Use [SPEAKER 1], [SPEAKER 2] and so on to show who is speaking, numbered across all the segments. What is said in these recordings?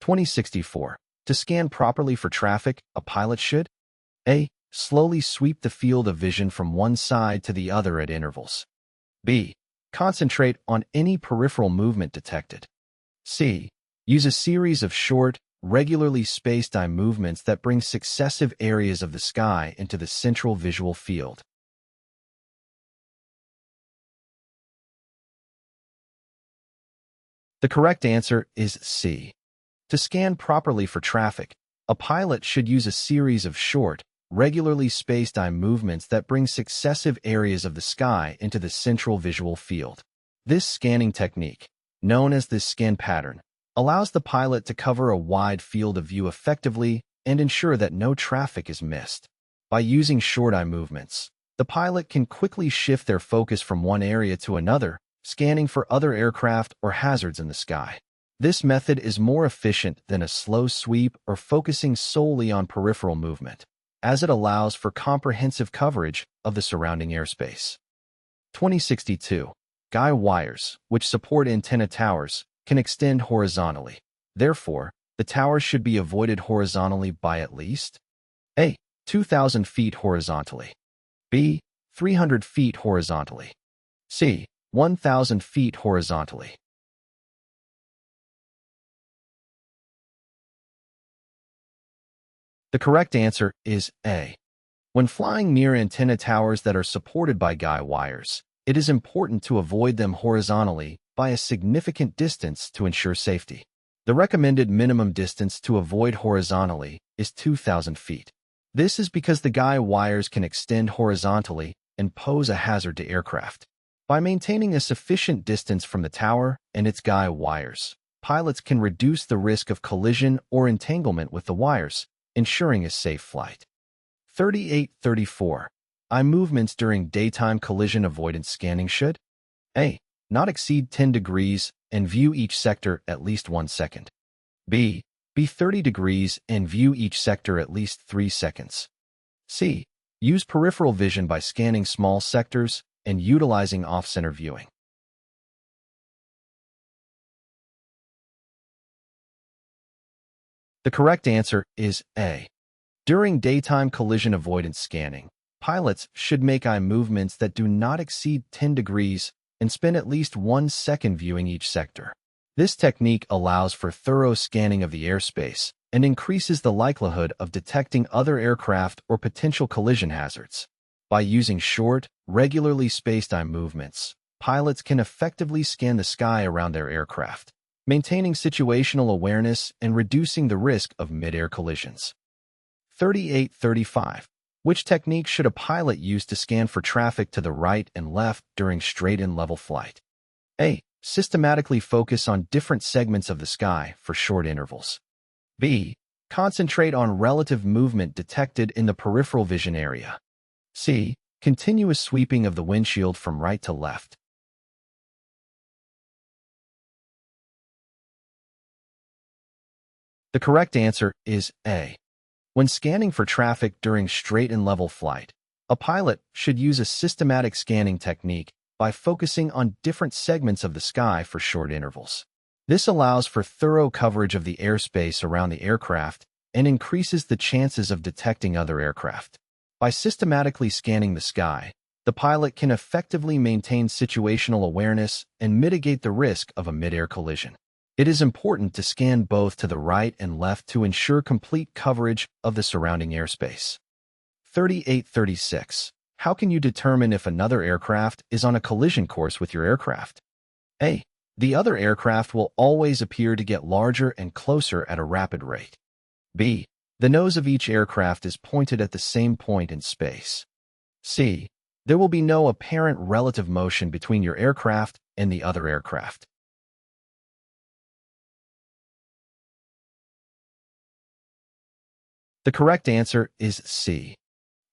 [SPEAKER 1] 2064. To scan properly for traffic, a pilot should A. Slowly sweep the field of vision from one side to the other at intervals. B. Concentrate on any peripheral movement detected. C. Use a series of short, regularly spaced eye movements that bring successive areas of the sky into the central visual field. The correct answer is C. To scan properly for traffic, a pilot should use a series of short, regularly spaced eye movements that bring successive areas of the sky into the central visual field. This scanning technique, known as the scan pattern, allows the pilot to cover a wide field of view effectively and ensure that no traffic is missed. By using short eye movements, the pilot can quickly shift their focus from one area to another, scanning for other aircraft or hazards in the sky. This method is more efficient than a slow sweep or focusing solely on peripheral movement, as it allows for comprehensive coverage of the surrounding airspace. 2062. Guy wires, which support antenna towers, can extend horizontally. Therefore, the towers should be avoided horizontally by at least A. 2,000 feet horizontally. B. 300 feet horizontally. C. 1,000 feet horizontally. The correct answer is A. When flying near antenna towers that are supported by guy wires, it is important to avoid them horizontally by a significant distance to ensure safety. The recommended minimum distance to avoid horizontally is 2,000 feet. This is because the guy wires can extend horizontally and pose a hazard to aircraft. By maintaining a sufficient distance from the tower and its guy wires, pilots can reduce the risk of collision or entanglement with the wires, ensuring a safe flight. 3834. Eye movements during daytime collision avoidance scanning should A. Not exceed 10 degrees and view each sector at least 1 second. B. Be 30 degrees and view each sector at least 3 seconds. C. Use peripheral vision by scanning small sectors and utilizing off-center viewing. The correct answer is A. During daytime collision avoidance scanning, pilots should make eye movements that do not exceed 10 degrees and spend at least 1 second viewing each sector. This technique allows for thorough scanning of the airspace and increases the likelihood of detecting other aircraft or potential collision hazards. By using short, regularly spaced eye movements, pilots can effectively scan the sky around their aircraft, maintaining situational awareness and reducing the risk of mid-air collisions. 3835. Which technique should a pilot use to scan for traffic to the right and left during straight and level flight? A. Systematically focus on different segments of the sky for short intervals. B. Concentrate on relative movement detected in the peripheral vision area. C. Continuous sweeping of the windshield from right to left. The correct answer is A. When scanning for traffic during straight and level flight, a pilot should use a systematic scanning technique by focusing on different segments of the sky for short intervals. This allows for thorough coverage of the airspace around the aircraft and increases the chances of detecting other aircraft. By systematically scanning the sky, the pilot can effectively maintain situational awareness and mitigate the risk of a mid-air collision. It is important to scan both to the right and left to ensure complete coverage of the surrounding airspace. 3836. How can you determine if another aircraft is on a collision course with your aircraft? A. The other aircraft will always appear to get larger and closer at a rapid rate. B. The nose of each aircraft is pointed at the same point in space. C. There will be no apparent relative motion between your aircraft and the other aircraft. The correct answer is C.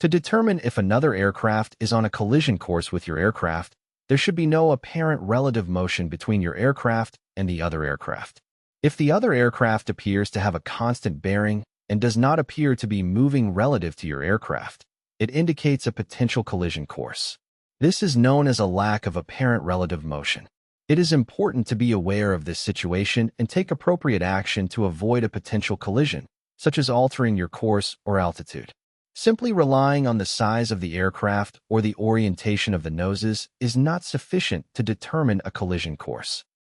[SPEAKER 1] To determine if another aircraft is on a collision course with your aircraft, there should be no apparent relative motion between your aircraft and the other aircraft. If the other aircraft appears to have a constant bearing and does not appear to be moving relative to your aircraft, it indicates a potential collision course. This is known as a lack of apparent relative motion. It is important to be aware of this situation and take appropriate action to avoid a potential collision, such as altering your course or altitude. Simply relying on the size of the aircraft or the orientation of the noses is not sufficient to determine a collision course.